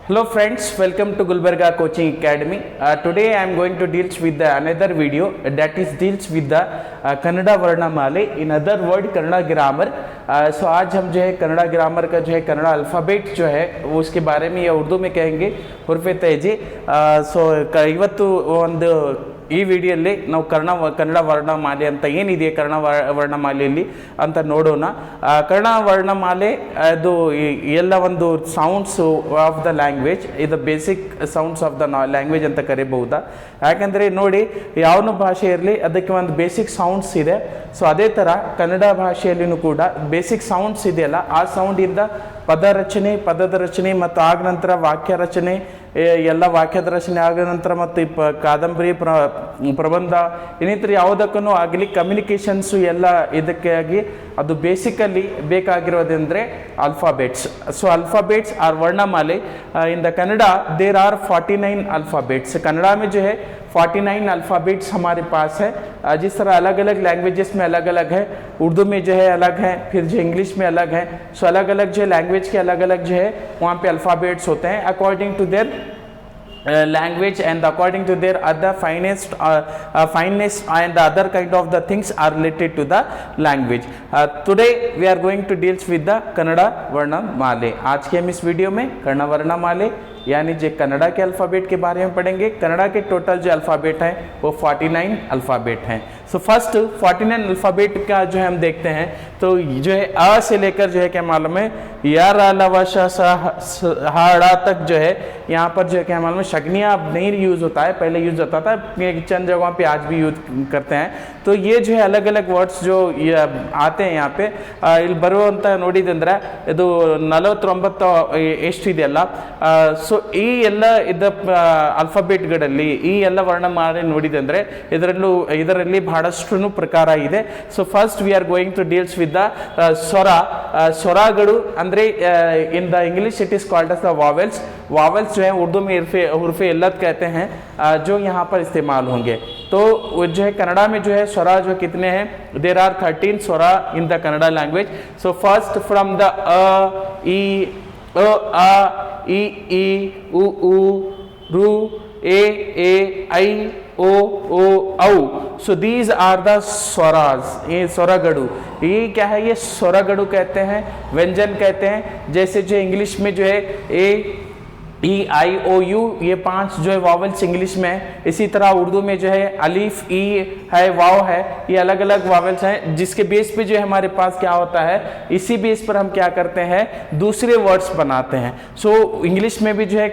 Hello friends, welcome to Gulbarga Coaching Academy. Today I am going to deal with another video that is deals with the Kannada Varnamale, in other word Kannada grammar. So आज हम जो है Kannada grammar का जो है Kannada alphabet जो है वो उसके बारे में या उर्दू में कहेंगे हुर्फे तेजी. ಸೊ ಇವತ್ತು ಒಂದು ಈ ವಿಡಿಯೋಲ್ಲಿ ನಾವು ಕನ್ನಡ ವರ್ಣಮಾಲೆ ಅಂತ ಏನಿದೆ ಕನ್ನಡ ವರ್ಣಮಾಲೆಯಲ್ಲಿ ಅಂತ ನೋಡೋಣ. ಕನ್ನಡ ವರ್ಣಮಾಲೆ ಅದು ಎಲ್ಲ ಒಂದು ಸೌಂಡ್ಸ್ ಆಫ್ ದ ಲ್ಯಾಂಗ್ವೇಜ್, ಇದು basic sounds of the language ಅಂತ ಕರಿಬಹುದಾ. ಯಾಕಂದರೆ ನೋಡಿ, ಯಾವ ಭಾಷೆ ಇರಲಿ ಅದಕ್ಕೆ ಒಂದು ಬೇಸಿಕ್ ಸೌಂಡ್ಸ್ ಇದೆ. ಸೊ ಅದೇ ಥರ ಕನ್ನಡ ಭಾಷೆಯಲ್ಲಿನೂ ಕೂಡ ಬೇಸಿಕ್ ಸೌಂಡ್ಸ್ ಇದೆಯಲ್ಲ, ಆ ಸೌಂಡಿಂದ ಪದದ ರಚನೆ ಮತ್ತು ಆಗ ನಂತರ ವಾಕ್ಯ ರಚನೆ, ಎಲ್ಲ ವಾಕ್ಯದ ರಚನೆ ಆದ ನಂತರ ಮತ್ತು ಕಾದಂಬರಿ ಪ್ರಬಂಧ ಇನ್ನಿತರ ಯಾವುದಕ್ಕೂ ಆಗಲಿ ಕಮ್ಯುನಿಕೇಷನ್ಸು ಎಲ್ಲ ಇದಕ್ಕಾಗಿ ಅದು ಬೇಸಿಕಲಿ ಬೇಕಾಗಿರೋದಂದರೆ ಅಲ್ಫಾಬೆಟ್ಸ್. ಸೊ अल्फ़ाबेट्स और वर्णमाले in the Kannada there are 49 alphabets. Kannada में जो है 49 अल्फ़ाबेट्स हमारे पास है. जिस तरह अलग अलग लैंग्वेजेस में अलग अलग है, उर्दू में जो है अलग है, फिर जो इंग्लिश में अलग है. सो अलग अलग जो लैंग्वेज के अलग अलग जो है वहाँ पे अल्फ़ाबेट्स होते हैं according to their language and according to their other fineness and other kind of the things are related to the language. Today we are going to deal with the Kannada Varnamale. आज के हम इस video में कन्नड़ा वर्णमाले यानी जो कन्नड़ा के alphabet के बारे में पढ़ेंगे. कन्नड़ा के टोटल जो अल्फ़ाबेट हैं वो 49 अल्फ़ाबेट हैं. सो फर्स्ट 49 अल्फ़ाबेट का जो है हम देखते हैं. तो जो है अ से लेकर जो है क्या मालूम है या रा ला वा शा सा हा ड़ा तक जो है यहाँ पर जो है क्या मालूम है शगनिया अब नहीं यूज़ होता है, पहले यूज़ होता था, चंद जगहों पे आज भी यूज़ करते हैं. तो ये जो है अलग अलग वर्ड्स जो आते हैं यहाँ पे ಇಲ್ಲಿ ಬರುವಂಥ ನೋಡಿದಂದ್ರೆ ಇದು 49 ಎಷ್ಟಿದೆಯಲ್ಲ. ಸೊ ಈ ಎಲ್ಲ ಅಲ್ಫಾಬೆಟ್ಗಳಲ್ಲಿ ಈ ಎಲ್ಲ ವರ್ಣಮಾಲೆ ನೋಡಿದಂದ್ರೆ ಇದರಲ್ಲಿ ಬಹಳಷ್ಟು ಪ್ರಕಾರ ಇದೆ. So first we are going to deals with the ಸ್ವರಗಳು ಅಂದ್ರೆ in the English it is called as the vowels. Vowels जो है उर्दू में हुर्फे इल्लत कहते हैं जो यहाँ पर इस्तेमाल होंगे. तो जो है कन्नड़ा में जो है स्वरा जो कितने हैं, देर आर 13 स्वरा in the Kannada language. So first from the ई आ ई उ रू ए ऐ ओ औ. सो दीज आर द स्वराज. ये स्वरगड़ू, ये क्या है, ये स्वरगड़ू कहते हैं, व्यंजन कहते हैं. जैसे जो इंग्लिश में जो है ए ई आई ओ यू, ये 5 जो है वॉवेल्स इंग्लिश में है. इसी तरह उर्दू में जो है अलीफ ई है, वाव है, ये अलग अलग वॉवेल्स हैं जिसके बेस पे जो है हमारे पास क्या होता है, इसी बेस पर हम क्या करते हैं दूसरे वर्ड्स बनाते हैं. सो इंग्लिश में भी जो है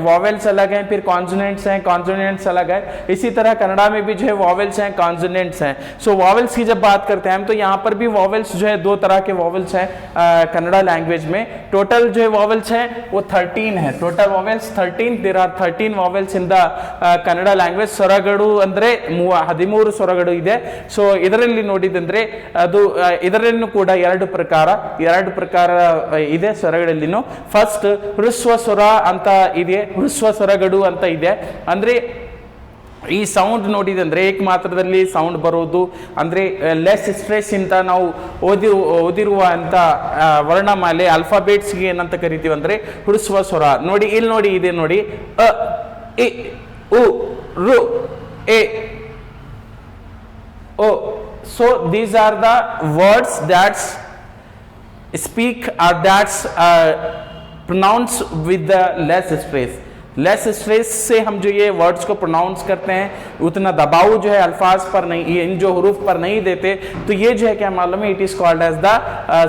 वॉवेल्स अलग हैं, फिर कॉन्सोनेंट्स हैं, कॉन्सोनेंट्स अलग है. इसी तरह कन्नड़ा में भी जो है वॉवेल्स हैं, कॉन्सोनेंट्स हैं. सो वॉवेल्स की जब बात करते हैं हम, तो यहाँ पर भी वॉवेल्स जो है 2 तरह के वॉवेल्स हैं कन्नड़ा लैंग्वेज में. टोटल जो है वॉवेल्स हैं वो 13 है. Total vowels 13. There are 13 vowels in the Kannada language. ಸ್ವರಗಳು ಅಂದ್ರೆ 13 ಸ್ವರಗಳು ಇದೆ. ಸೊ ಇದರಲ್ಲಿ ನೋಡಿದಂದ್ರೆ ಅದು ಇದರಲ್ಲೂ ಕೂಡ ಎರಡು ಪ್ರಕಾರ ಇದೆ ಸ್ವರಗಳಲ್ಲಿನೂ. ಫಸ್ಟ್ ಹೃಸ್ವ ಸ್ವರ ಅಂತ ಇದೆ, ಹೃಸ್ವ ಸ್ವರಗಳು ಅಂತ ಇದೆ. ಅಂದ್ರೆ ಈ ಸೌಂಡ್ ನೋಡಿದಂದ್ರೆ ಏಕ ಮಾತ್ರದಲ್ಲಿ ಸೌಂಡ್ ಬರೋದು, ಅಂದ್ರೆ ಲೆಸ್ ಸ್ಟ್ರೆಸ್ ಇಂತ ನಾವು ಓದಿರುವ ಅಂತ ವರ್ಣಮಾಲೆ ಅಲ್ಫಾಬೆಟ್ಸ್ಗೆ ಏನಂತ ಕರಿತೀವಿ ಅಂದ್ರೆ ಹೃಸ್ವ ಸ್ವರ. ನೋಡಿ ಇಲ್ಲಿ ನೋಡಿ ಇದೆ ನೋಡಿ ಅ ಇ ಉ ರು ಎ ಓ. So these are the words that's speak or that's pronounce with the less stress. Less stress से हम जो ये वर्ड्स को प्रोनाउंस करते हैं, उतना दबाव जो है अल्फाज पर नहीं, इन जो हरूफ पर नहीं देते, तो ये जो है क्या मालूम है it is called as the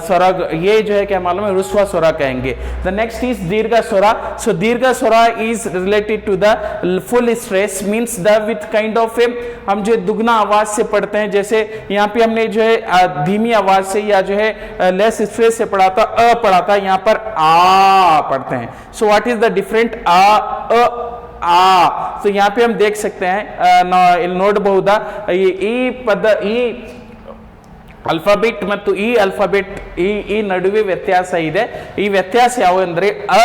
स्वरा. ये जो है क्या मालूम है रुस्वा स्वरा कहेंगे. द नेक्स्ट इज दीर्घ स्वरा. सो दीर्घ स्वरा is related to the full stress, means the with kind of a, हम जो दुगना आवाज से पढ़ते हैं. जैसे यहाँ पे हमने जो है धीमी आवाज से या जो है लेस स्ट्रेस से पढ़ा था, यहाँ पर आ पढ़ते हैं. So what is the different आ तो यहाँ पे हम देख सकते हैं, ನೋಡಬಹುದಾ ಈ ಪದ ಈ ಅಲ್ಫಾಬೆಟ್ ಮತ್ತು ಈ ಅಲ್ಫಾಬೆಟ್ ಈ ನಡುವೆ ವ್ಯತ್ಯಾಸ ಇದೆ. ಈ ವ್ಯತ್ಯಾಸ ಯಾವ ಅಂದ್ರೆ ಅ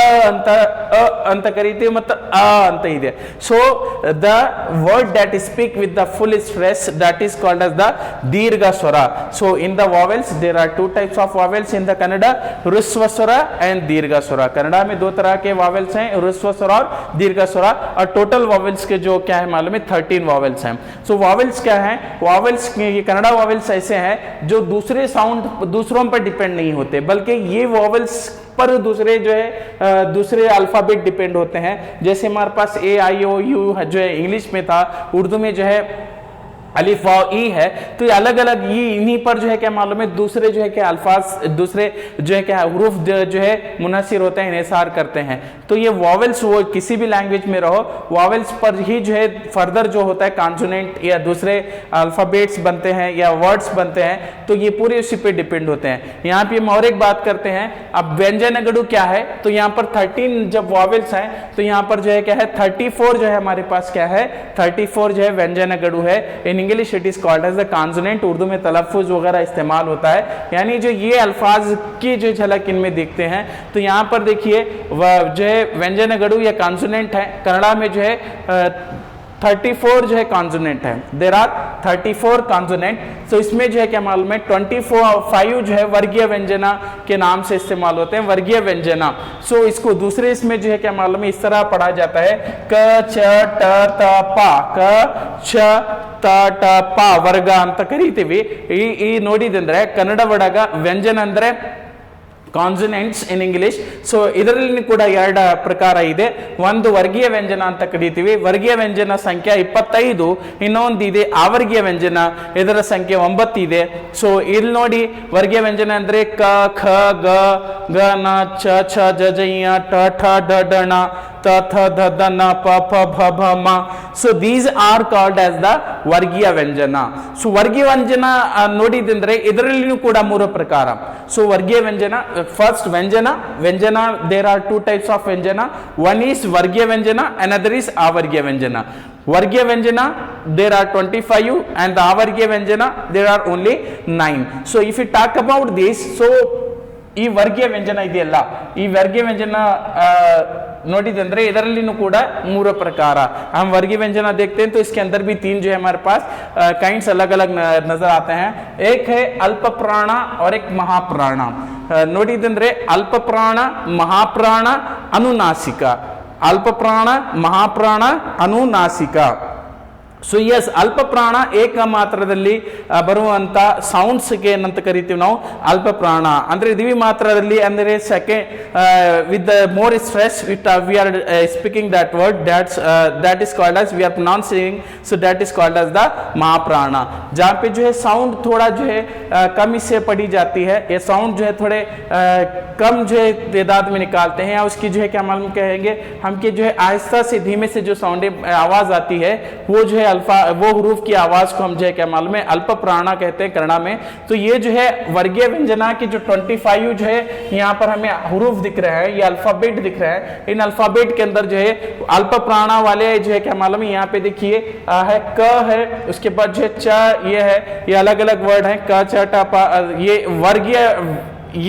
ಅಂತ ಕರೀತೀವಿ ಮತ್ತು ಅ ಅಂತ ಇದೆ. So the word that is speak with the full stress that is called as the ದೀರ್ಘ ಸ್ವರ. So in the vowels there are two types of vowels in the Kannada, ह्रस्व स्वर एंड दीर्घ स्वर. कन्नड़ा में दो तरह के वॉवेल्स हैं, ह्रस्व स्वर और दीर्घ स्वर. और टोटल वॉवेल्स के जो क्या है मालूम है 13 वॉवेल्स हैं. सो वॉवेल्स क्या है, वॉवेल्स ये कन्नड़ा वॉवेल्स ऐसे हैं जो दूसरे साउंड दूसरों पर डिपेंड नहीं होते, बल्कि ये वॉवेल्स पर दूसरे जो है दूसरे अल्फाबेट डिपेंड होते हैं. जैसे हमारे पास ए आई ओ यू जो है इंग्लिश में था, उर्दू में जो है अलिफ वाव ई है. तो ये अलग अलग ये इन्हीं पर जो है क्या मालूम है दूसरे जो है क्या अल्फाज दूसरे जो है क्या हुरूफ जो है मुनासिर होते हैं, इन्हिसार करते हैं. तो ये वॉवेल्स वो किसी भी लैंग्वेज में रहो, वॉवेल्स पर ही जो है फर्दर जो होता है कॉन्सोनेंट या दूसरे अल्फाबेट्स बनते हैं या वर्ड्स बनते हैं. तो ये पूरे उसी पे डिपेंड होते हैं. यहाँ पे हम और एक बात करते हैं. अब व्यंजनगढ़ु क्या है, तो यहाँ पर 13 जब वॉवेल्स हैं तो यहाँ पर जो है क्या है 34 जो है हमारे पास क्या है 34 जो है व्यंजनगढ़ु है. In English it is called as the consonant. Urdu में तलफ़ुज़ वगैरह इस्तेमाल होता है. यानी जो ये अल्फाज की जो झलक इनमें देखते हैं, तो यहाँ पर देखिए जो है व्यंजनगढ़ु या कॉन्सोनेंट है. कन्नड़ा में जो है 34 जो है कॉन्सोनेंट है. There are 34 consonant. सो इसमें जो है क्या मालूम है 25 जो है वर्गीय व्यंजना के नाम से इस्तेमाल होते हैं, वर्गीय व्यंजना. सो इसको दूसरे इसमें जो है क्या मालूम है इस तरह पढ़ा जाता है क च ट त प, क च ತ ಟ ಪ ವರ್ಗ ಅಂತ ಕರೀತೀವಿ. ಈ ನೋಡಿದಂದ್ರೆ ಕನ್ನಡ ಒಳಗ ವ್ಯಂಜನ ಅಂದ್ರೆ ಕಾನ್ಸನೆಂಟ್ಸ್ ಇನ್ ಇಂಗ್ಲಿಷ್. ಸೊ ಇದರಲ್ಲಿ ಕೂಡ ಎರಡು ಪ್ರಕಾರ ಇದೆ. ಒಂದು ವರ್ಗೀಯ ವ್ಯಂಜನ ಅಂತ ಕರೀತೀವಿ, ವರ್ಗೀಯ ವ್ಯಂಜನ ಸಂಖ್ಯೆ 25. ಇನ್ನೊಂದು ಇದೆ ಅವರ್ಗೀಯ ವ್ಯಂಜನ, ಇದರ ಸಂಖ್ಯೆ 9 ಇದೆ. ಸೊ ಇಲ್ಲಿ ನೋಡಿ ವರ್ಗೀಯ ವ್ಯಂಜನ ಅಂದ್ರೆ ಕ ಖ ಗ ಗ ನ ಚ ಛ ಜ ಜ ಯ ಟ ಠ ಡ ಡ ಣ ತ ಥ ದ ದ ನ ಪ ಫ ಭ ಭ ಮ. So these are called as the ವರ್ಗೀಯ ವ್ಯಂಜನ. ಸೊ ವರ್ಗೀಯ ವ್ಯಂಜನ ನೋಡಿದಂದ್ರೆ ಇದರಲ್ಲಿಯೂ ಕೂಡ 3 ಪ್ರಕಾರ. ಸೊ ವರ್ಗೀಯ ವ್ಯಂಜನ first Vyanjana there are 2 types of Vyanjana. One is Vargiya Vyanjana, another is Avargiya Vyanjana. Vargiya Vyanjana there are 25 and the Avargiya Vyanjana there are only 9. So if you talk about this, so ಈ ವರ್ಗೀಯ ವ್ಯಂಜನ ಇದೆಯಲ್ಲ, ಈ ವರ್ಗೀಯ ವ್ಯಂಜನ ನೋಡಿದಂದ್ರೆ ಇದರಲ್ಲಿನೂ ಕೂಡ 3 प्रकार. हम वर्गीय व्यंजना देखते हैं तो इसके अंदर भी 3 जो है हमारे पास काइंड्स अलग अलग नजर आते हैं. एक है अल्प प्राण और एक महाप्राण. ನೋಡಿದಂದ್ರೆ अल्प प्राण, महाप्राण, अनुनासिक. अल्प प्राण, महाप्राण, अनुनासिक. ಸೊ ಎಸ್ ಅಲ್ಪ ಪ್ರಾಣ ಏಕ ಮಾತ್ರದಲ್ಲಿ ಬರುವಂತ ಸೌಂಡ್ಸ್ ಗೆ ಏನಂತ ಕರಿತೀವಿ ನಾವು ಅಲ್ಪ ಪ್ರಾಣ. ಅಂದ್ರೆ ದ್ವಿ ಮಾತ್ರದಲ್ಲಿ ಅಂದ್ರೆ second with the more stress with we are speaking that word that is called as we are pronouncing, so that is called as the महाप्राण. जहाँ पे जो है साउंड थोड़ा जो है कम इससे पड़ी जाती है, ये साउंड जो है थोड़े कम जो है तादाद में निकालते हैं, या उसकी जो है क्या मालूम कहेंगे हम कि जो है आहिस्ता से धीमे से जो साउंड आवाज आती है वो जो है अल्फा वो हरूफ की आवाज को हम जो है क्या मालूम है अल्प प्राणा कहते हैं कन्नड़ा में. तो ये जो है वर्गीय व्यंजना की जो 25 जो है यहाँ पर हमें हरूफ दिख रहे हैं, ये अल्फाबेट दिख रहे हैं. इन अल्फाबेट के अंदर जो है अल्प प्राणा वाले जो है क्या मालूम है यहाँ पे देखिए है क है, उसके बाद जो है च ये है, ये अलग अलग वर्ड है क च ट प. ये वर्गीय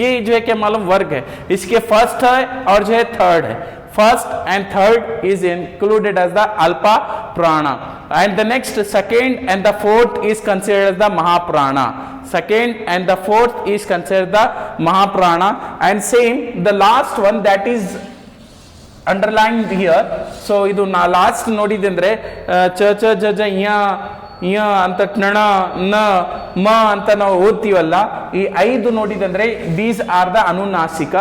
ये जो है क्या मालूम वर्ग है, इसके फर्स्ट है और जो है थर्ड है. First and third is included as the alpa prana, and the next second and the fourth is considered as the mahaprana. Second and the fourth is considered the mahaprana, and same the last one that is underlined here. So idu na last nodidandre ch ch j j nya ಯ ಅಂತ ನ ನ ಮ ಅಂತ ನಾವು ಓದ್ತೀವಲ್ಲ, ಈ 5 ನೋಡಿದಂದ್ರೆ these are the अनुनासिक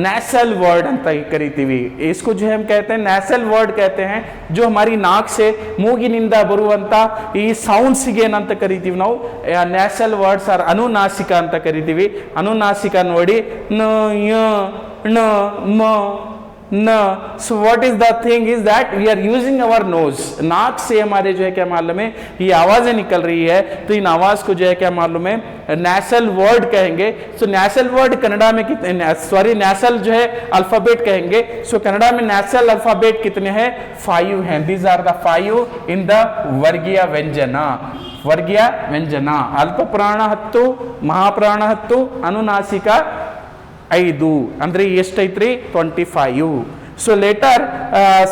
नेसल word ಅಂತ ಕರಿತೀವಿ. इसको जो हम कहते हैं नेसल वर्ड कहते हैं, जो हमारी नाक से ಮೂಗಿನಿಂದ ಬರುವಂತ ಈ ಸೌಂಡ್ಸ್ ಗೆ ಏನಂತ ಕರಿತೀವಿ ನಾವು नेसल वर्ड्स आर अनुनासिक ಅಂತ ಕರಿತೀವಿ. अनुनासिक ನೋಡಿ ನ ಯ ನ ಮ न. So what is the thing is that we are using our nose. नाक से हमारे जो है क्या मालूम है ये आवाजें निकल रही है, तो इन आवाज को जो है क्या मालूम है नेसल वर्ड कहेंगे. सो नेसल वर्ड कन्नड़ा में कितने सॉरी नेसल जो है अल्फाबेट कहेंगे. सो कन्नड़ा में नेसल अल्फाबेट कितने हैं 5 हैं. These are the 5 in the वर्गीय व्यंजना. ವರ್ಗೀಯ ವ್ಯಂಜನ. ಅಲ್ಪ ಪ್ರಾಣ 10, ಮಹಾಪ್ರಾಣ 10, ಅನುನಾಸಿಕ 5 ಅಂದ್ರೆ ಎಷ್ಟೈತ್ರಿ 25. So later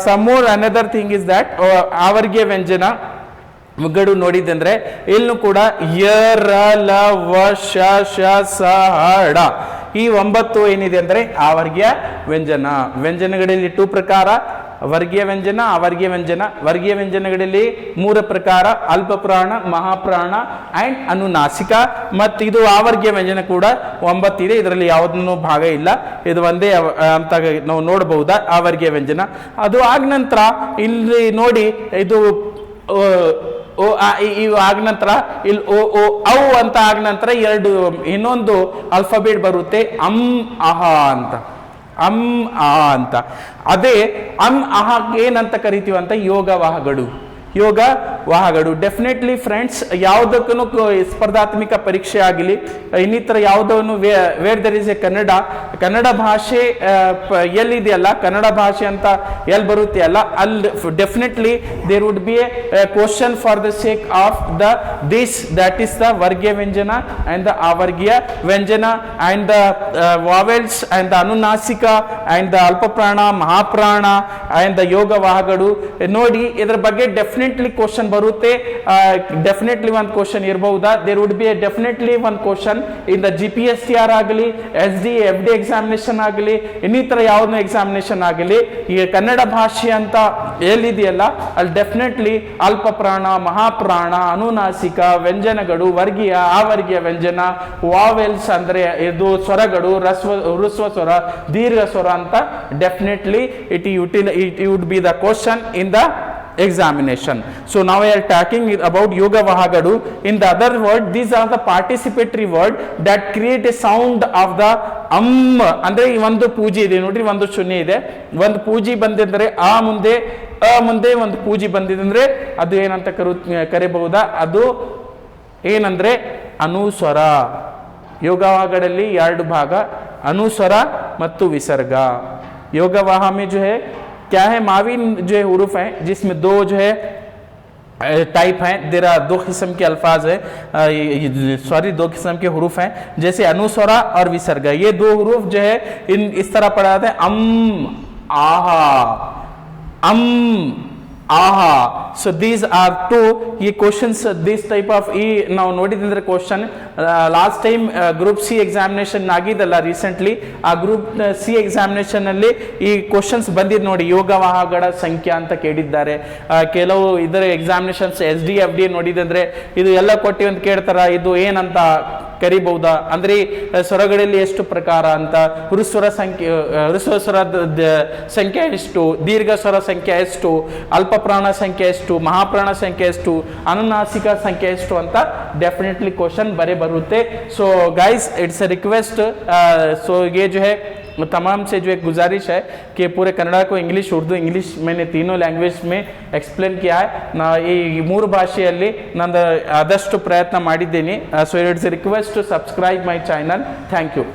some more another thing is that ಆವರ್ಗೀಯ ವ್ಯಂಜನ ಗಡು ನೋಡಿದಂದ್ರೆ ಇಲ್ಲೂ ಕೂಡ ಯ ರ ಲ ವ ಶ ಶ ಸ ಹ ಡ ಈ 9 ಏನಿದೆ ಅಂದ್ರೆ ಆವರ್ಗೀಯ ವ್ಯಂಜನ. ವ್ಯಂಜನಗಳಲ್ಲಿ 2 ಪ್ರಕಾರ, ವರ್ಗೀಯ ವ್ಯಂಜನ, ಅವರ್ಗೀಯ ವ್ಯಂಜನ. ವರ್ಗೀಯ ವ್ಯಂಜನಗಳಲ್ಲಿ 3 ಪ್ರಕಾರ, ಅಲ್ಪ ಪ್ರಾಣ, ಮಹಾಪ್ರಾಣ ಅಂಡ್ ಅನುನಾಸಿಕ. ಮತ್ತು ಇದು ಆವರ್ಗೀಯ ವ್ಯಂಜನ ಕೂಡ 9 ಇದೆ, ಇದರಲ್ಲಿ ಯಾವುದನ್ನು ಭಾಗ ಇಲ್ಲ, ಇದು ಒಂದೇ ಅಂತ ನಾವು ನೋಡಬಹುದಾ ಆವರ್ಗೀಯ ವ್ಯಂಜನ. ಅದು ಆದ ನಂತರ ಇಲ್ಲಿ ನೋಡಿ ಇದು ಓ ಆ ಇವು ಆಗ ನಂತರ ಇಲ್ಲಿ ಓ ಓ ಔ ಅಂತ ಆಗ ನಂತರ ಇನ್ನೊಂದು ಆಲ್ಫಾಬೆಟ್ ಬರುತ್ತೆ ಅಹ ಅಂತ. ಅಂತ ಅದೇ ಅಹ ಏನಂತ ಕರಿತೀವಿ ಅಂತ ಯೋಗವಾಹಗಳು. ಯೋಗವಾಹಗಳು ಡೆಫಿನೆಟ್ಲಿ ಫ್ರೆಂಡ್ಸ್ ಯಾವುದಕ್ಕೂ ಸ್ಪರ್ಧಾತ್ಮಕ ಪರೀಕ್ಷೆ ಆಗಲಿ ಇನ್ನಿತರ ಯಾವುದನ್ನು where there is a Kannada ಭಾಷೆ ಎಲ್ಲಿದೆಯಲ್ಲ, ಕನ್ನಡ ಭಾಷೆ ಅಂತ ಎಲ್ಲಿ ಬರುತ್ತೆ ಅಲ್ಲ, ಅಲ್ಲಿ definitely there would be a question for the sake of this that is the ವರ್ಗೀಯ ವ್ಯಂಜನ ಅಂಡ್ ದ ಅವರ್ಗೀಯ ವ್ಯಂಜನ and the vowels and the ಅನುನಾಸಿಕ ಅಂಡ್ ದ ಅಲ್ಪಪ್ರಾಣ, ಮಹಾಪ್ರಾಣ ಅಂಡ್ ದ ಯೋಗವಾಹಗಳು. ನೋಡಿ ಇದ್ರ ಬಗ್ಗೆ ಡೆಫಿನೆಟ್ಲಿ ಕ್ವಶನ್ ಬರುತ್ತೆ. ಡೆಫಿನೆಟ್ಲಿ ಒಂದು ಕ್ವಶನ್ ಇರಬಹುದಾ? ದೇರ್ ವುಡ್ ಬಿ ಡೆಫಿನೆಟ್ಲಿ ಒಂದು ಕ್ವಶನ್ ಇನ್ ದ GPSTR ಆಗಲಿ, SD FD ಎಕ್ಸಾಮಿನೇಷನ್ ಆಗಲಿ, ಇನ್ನಿತರ ಯಾವುದೋ ಎಕ್ಸಾಮಿನೇಷನ್ ಆಗಲಿ, ಈ ಕನ್ನಡ ಭಾಷೆ ಅಂತ ಎಲ್ಲಿದೆಯಲ್ಲ ಅಲ್ಲಿ ಡೆಫಿನೆಟ್ಲಿ ಅಲ್ಪ ಪ್ರಾಣ, ಮಹಾಪ್ರಾಣ, ಅನುನಾಸಿಕ ವ್ಯಂಜನಗಳು, ವರ್ಗೀಯ, ಆವರ್ಗೀಯ ವ್ಯಂಜನ, ವಾವೆಲ್ಸ್ ಅಂದ್ರೆ ಇದು ಸ್ವರಗಳು, ಹ್ರಸ್ವ ಸ್ವರ, ದೀರ್ಘ ಸ್ವರ ಅಂತ definitely it would be the question in the examination. So now we are talking about yoga vahagadu. In the other word, these are the participatory word that create a sound of the ಅಂದ್ರೆ ಒಂದು ಪೂಜಿ ಇದೆ ನೋಡ್ರಿ, ಒಂದು ಶೂನ್ಯ ಇದೆ, ಒಂದು ಪೂಜಿ ಬಂದಿದ್ರೆ ಆ ಮುಂದೆ ಒಂದು ಪೂಜಿ ಬಂದಿದೆ ಅಂದ್ರೆ ಅದು ಏನಂತ ಕರಿಬಹುದಾ? ಅದು ಏನಂದ್ರೆ ಅನುಸ್ವರ. ಯೋಗವಾಹಗಳಲ್ಲಿ 2 ಭಾಗ, ಅನುಸ್ವರ ಮತ್ತು ವಿಸರ್ಗ. योगवाह में जो है क्या है, माविन जो है हुरूफ है जिसमें 2 जो है टाइप हैं, देर 2 किस्म के अल्फाज है, 2 किस्म के हुरूफ हैं, जैसे अनुस्वरा और विसर्ग. ये 2 हुरूफ जो है इस तरह पढ़ा जाता है आहा. So these are 2 ये questions, this type of ನಾವು ನೋಡಿದ್ರೆ question last time group C examination ಆಗಿದಲ್ಲ ರೀಸೆಂಟ್ಲಿ, ಆ ಗ್ರೂಪ್ ಸಿ ಎಕ್ಸಾಮಿನೇಷನ್ ಅಲ್ಲಿ ಈ ಕ್ವಶನ್ಸ್ ಬಂದಿದ್ ನೋಡಿ, ಯೋಗವಾಹಗಳ ಸಂಖ್ಯೆ ಅಂತ ಕೇಳಿದ್ದಾರೆ. ಕೆಲವು ಇದರ ಎಕ್ಸಾಮಿನೇಷನ್ಸ್ SD FD ನೋಡಿದಂದ್ರೆ ಇದು ಎಲ್ಲ ಕೊಟ್ಟಿ ಅಂತ ಕೇಳ್ತಾರ, ಇದು ಏನಂತ ಕರಿಬಹುದಾ ಅಂದ್ರೆ ಸ್ವರಗಳಲ್ಲಿ ಎಷ್ಟು ಪ್ರಕಾರ ಅಂತ, ಹೃಸ್ವರ ಸ್ವರದ ಸಂಖ್ಯೆ ಎಷ್ಟು, ದೀರ್ಘ ಸ್ವರ ಸಂಖ್ಯೆ ಎಷ್ಟು, ಅಲ್ಪ ಪ್ರಾಣ ಸಂಖ್ಯೆ ಎಷ್ಟು, ಮಹಾಪ್ರಾಣ ಸಂಖ್ಯೆ ಎಷ್ಟು, ಅನುನಾಸಿಕ ಸಂಖ್ಯೆ ಎಷ್ಟು ಅಂತ ಡೆಫಿनेटली क्वेश्चन बರುತ್ತೆ. So guys it's a request, so ये जो है तमाम से जो एक गुजारिश है कि पूरे कन्नड़ को इंग्लिश, उर्दू, इंग्लिश मैंने तीनों लैंग्वेज में एक्सप्लेन किया है. ಈ 3 ಭಾಷೆಯಲ್ಲಿ ನಾನು ಆದಷ್ಟು ಪ್ರಯತ್ನ ಮಾಡಿದ್ದೀನಿ. So it's a request to subscribe my channel. Thank you.